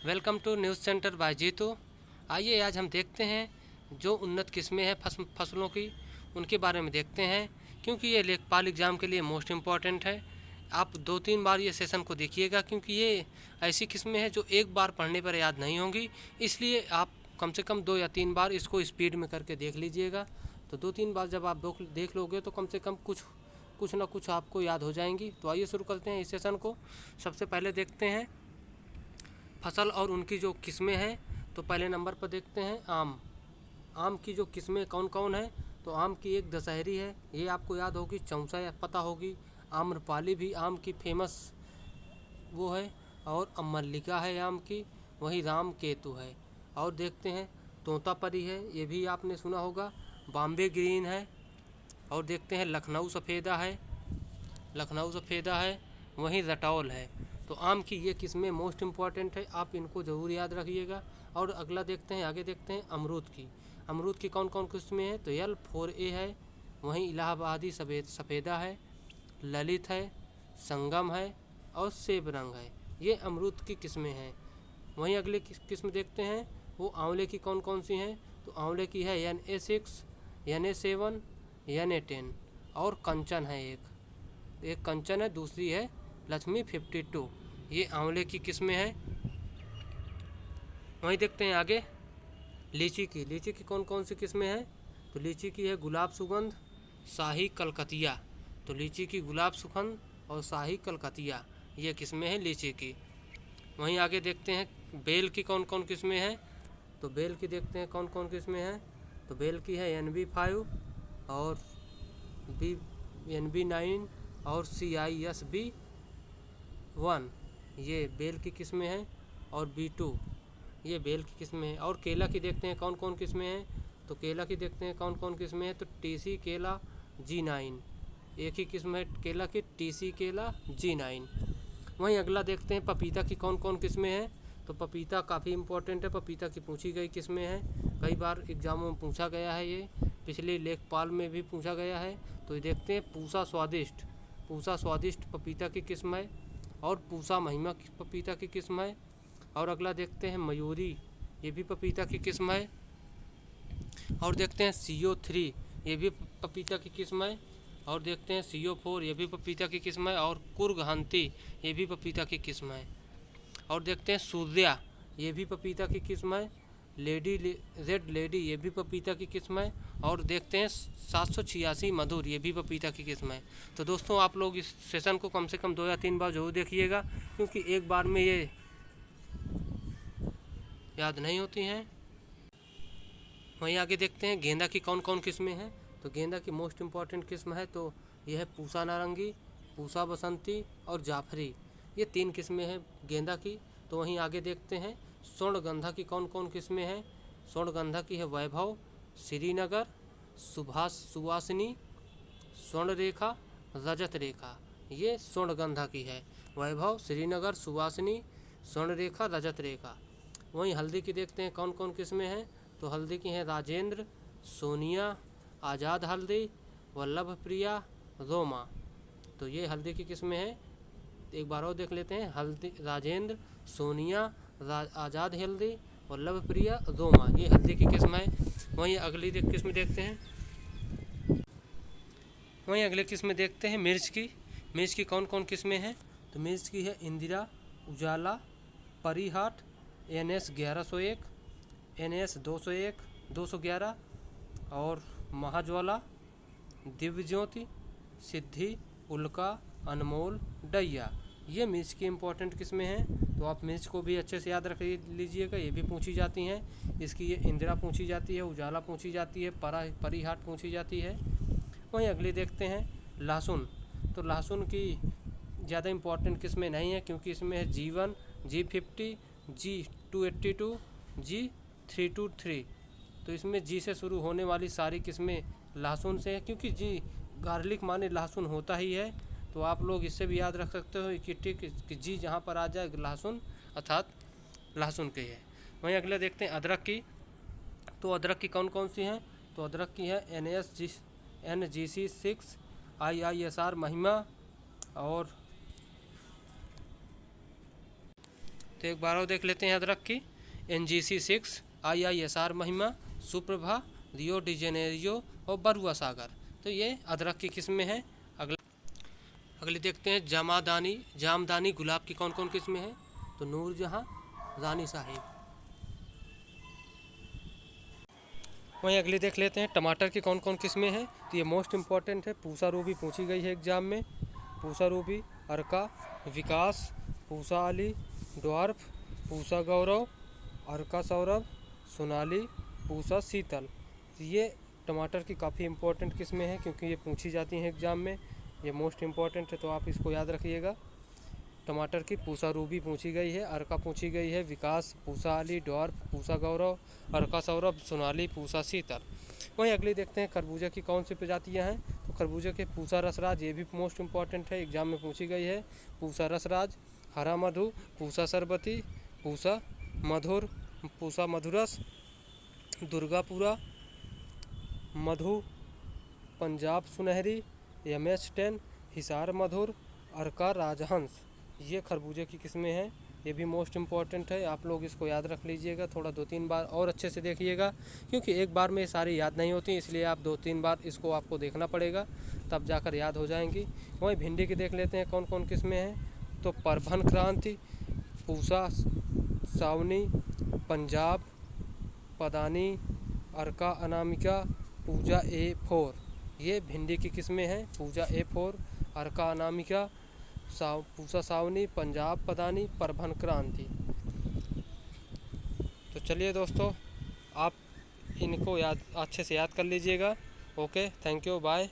Welcome to news centre by Jeetu. आइए आज हम देखते हैं जो उन्नत किस्में हैं फसलों की, उनके बारे में देखते हैं, क्योंकि ये लेखपाल एग्ज़ाम के लिए मोस्ट इम्पॉर्टेंट है। आप 2-3 बार ये सेशन को देखिएगा, क्योंकि ये ऐसी किस्में हैं जो एक बार पढ़ने पर याद नहीं होंगी, इसलिए आप कम से कम 2 या 3 बार इसको स्पीड में करके देख लीजिएगा। तो 2-3 बार जब आप देख लोगे तो कम से कम कुछ ना कुछ आपको याद हो जाएंगी। तो आइए शुरू करते हैं इस सेशन को। सबसे पहले देखते हैं फसल और उनकी जो किस्में हैं। तो पहले नंबर पर देखते हैं आम। आम की जो किस्में कौन कौन है, तो आम की एक दशहरी है, ये आपको याद होगी, चौसा या पता होगी। आम्रपाली भी आम की फेमस वो है, और मल्लिका है आम की, वही राम केतु है। और देखते हैं तोतापरी है, ये भी आपने सुना होगा। बॉम्बे ग्रीन है। और देखते हैं लखनऊ सफ़ेदा है, लखनऊ सफ़ेदा है, वहीं रटौल है। तो आम की ये किस्में मोस्ट इम्पॉर्टेंट है, आप इनको ज़रूर याद रखिएगा। और अगला देखते हैं, आगे देखते हैं अमरूद की। अमरूद की कौन कौन किस्में हैं, तो L4A है, वहीं इलाहाबादी सफ़ेदा है, ललित है, संगम है, और सेब रंग है। ये अमरूद की किस्में हैं। वहीं अगले किस्म देखते हैं, वो आंवले की कौन कौन सी हैं, तो आंवले की है NA6, NA7, NA10, और कंचन है एक कंचन है, दूसरी है लक्ष्मी 52। ये आंवले की किस्में हैं। वहीं देखते हैं आगे लीची की कौन कौन सी किस्में हैं, तो लीची की है गुलाब सुगंध, शाही कलकतिया। तो लीची की गुलाब सुगंध और शाही कलकतिया ये किस्में हैं लीची की। वहीं आगे देखते हैं बेल की कौन कौन किस्में हैं, तो बेल की देखते हैं कौन कौन किस्में हैं। तो बेल की है NB5 और NB9 और CISB1, ये बेल की किस्में हैं। और B2 ये बेल की किस्में हैं। और केला की देखते हैं कौन कौन किस्में हैं, तो केला की देखते हैं कौन कौन किस्में हैं, तो TC केला G9, एक ही किस्म है केला की, TC केला G9। वहीं अगला देखते हैं पपीता की कौन कौन किस्में हैं, तो पपीता काफ़ी इम्पोर्टेंट है, पपीता की पूछी गई किस्में हैं, कई बार एग्जामों में पूछा गया है, ये पिछले लेखपाल में भी पूछा गया है। तो ये देखते हैं पूसा स्वादिष्ट पपीता की किस्म है, और पूसा महिमा की पपीता की किस्म है। और अगला देखते हैं मयूरी, ये भी पपीता की किस्म है। और देखते हैं CO3, ये भी पपीता की किस्म है। और देखते हैं CO4, ये भी पपीता की किस्म है। और कुर्गहंती, ये भी पपीता की किस्म है। और देखते हैं सूर्या, ये भी पपीता की किस्म है। रेड लेडी, ये भी पपीता की किस्म है। और देखते हैं 786 मधुर, ये भी पपीता की किस्म है। तो दोस्तों आप लोग इस सेशन को कम से कम 2 या 3 बार जरूर देखिएगा, क्योंकि एक बार में ये याद नहीं होती हैं। वहीं आगे देखते हैं गेंदा की कौन कौन किस्में हैं, तो गेंदा की मोस्ट इम्पॉर्टेंट किस्म है, तो यह है पूसा नारंगी, पूसा बसंती और जाफरी। ये 3 किस्में हैं गेंदा की। तो वहीं आगे देखते हैं स्वर्णगंधा की कौन कौन किस्में हैं। स्वर्णगंधा की है वैभव, श्रीनगर, सुवासिनी, स्वर्ण रेखा, रजत रेखा। ये स्वर्णगंधा की है, वैभव, श्रीनगर, सुवासिनी, स्वर्ण रेखा, रजत रेखा। वहीं हल्दी की देखते हैं कौन कौन किस्में हैं, तो हल्दी की हैं राजेंद्र, सोनिया, आज़ाद हल्दी, वल्लभ प्रिया, रोमा। तो ये हल्दी की किस्में हैं। एक बार और देख लेते हैं, हल्दी राजेंद्र, सोनिया, आज़ाद हल्दी, वल्लभ प्रिया, रोमा, ये हल्दी की किस्म है। वहीं अगली किस्म देखते हैं, वहीं अगले किस्म देखते हैं मिर्च की कौन कौन किस्में हैं, तो मिर्च की है इंदिरा, उजाला, परिहाट, NS 1101, NS 201, 211, और महाज्वाला, दिव्य ज्योति, सिद्धि, उल्का, अनमोल, डैया। ये मिर्च की इम्पोर्टेंट किस्में हैं। तो आप मिर्च को भी अच्छे से याद रख लीजिएगा, ये भी पूछी जाती हैं। इसकी ये इंदिरा पूछी जाती है, उजाला पूछी जाती है, परिहाट पूछी जाती है। वहीं अगली देखते हैं लहसुन। तो लहसुन की ज़्यादा इम्पोर्टेंट किस्में नहीं है, क्योंकि इसमें है G1, G50, G282, G323। तो इसमें G से शुरू होने वाली सारी किस्में लहसुन से है, क्योंकि गार्लिक माने लहसुन होता ही है। तो आप लोग इससे भी याद रख सकते हो कि ठीक कि G जहाँ पर आ जाए लहसुन अर्थात लहसुन के है। वहीं अगले देखते हैं अदरक की। तो अदरक की कौन कौन सी हैं, तो अदरक की है NGC6, IISR महिमा, और तो एक बार और देख लेते हैं अदरक की। NGC6, IISR महिमा, सुप्रभा, रियो डी जेनेरियो और बरुआ सागर। तो ये अदरक की किस्में हैं। अगली देखते हैं जामदानी गुलाब की कौन कौन किस्में हैं। तो नूरजहाँ, रानी साहिब। वहीं अगली देख लेते हैं टमाटर की कौन कौन किस्में हैं। तो ये मोस्ट इम्पॉर्टेंट है, पूसा रूबी पूछी गई है एग्जाम में। पूसा रूबी, अर्का, विकास, पूसा अली, ड्वार्फ, पूसा गौरव, अर्का सौरभ, सोनाली, पूसा शीतल। तो ये टमाटर की काफ़ी इम्पोर्टेंट किस्में हैं क्योंकि ये पूछी जाती हैं एग्ज़ाम में। ये मोस्ट इम्पॉर्टेंट है, तो आप इसको याद रखिएगा। टमाटर की पूसा रूबी पूछी गई है, अर्का पूछी गई है, विकास, पूसा अली, ड्वार्फ, पूसा गौरव, अर्का सौरभ, सोनाली, पूसा शीतल। वहीं अगली देखते हैं खरबूजा की कौन सी प्रजातियां हैं। तो खरबूजा के पूसा रसराज, ये भी मोस्ट इम्पॉर्टेंट है, एग्जाम में पूछी गई है। पूसा रसराज, हरा मधु, पूसा सरबती, पूसा मधुर, पूसा मधुरस, दुर्गापुरा, मधु, पंजाब सुनहरी, MS10, हिसार मधुर, अर्का राजहंस। ये खरबूजे की किस्में हैं। ये भी मोस्ट इम्पॉर्टेंट है, आप लोग इसको याद रख लीजिएगा। थोड़ा 2-3 बार और अच्छे से देखिएगा क्योंकि एक बार में सारी याद नहीं होती, इसलिए आप 2-3 बार इसको आपको देखना पड़ेगा, तब जाकर याद हो जाएंगी। वहीं भिंडी की देख लेते हैं कौन कौन किस्में हैं। तो परभन क्रांति, पूसा सावनी, पंजाब पदानी, अर्का अनामिका, पूजा A4। ये भिंडी की किस्में हैं। पूजा A4, अर्का अनामिका, पूसा सावनी, पंजाब पदानी, परभन क्रांति। तो चलिए दोस्तों, आप इनको याद अच्छे से याद कर लीजिएगा। Okay, thank you, bye.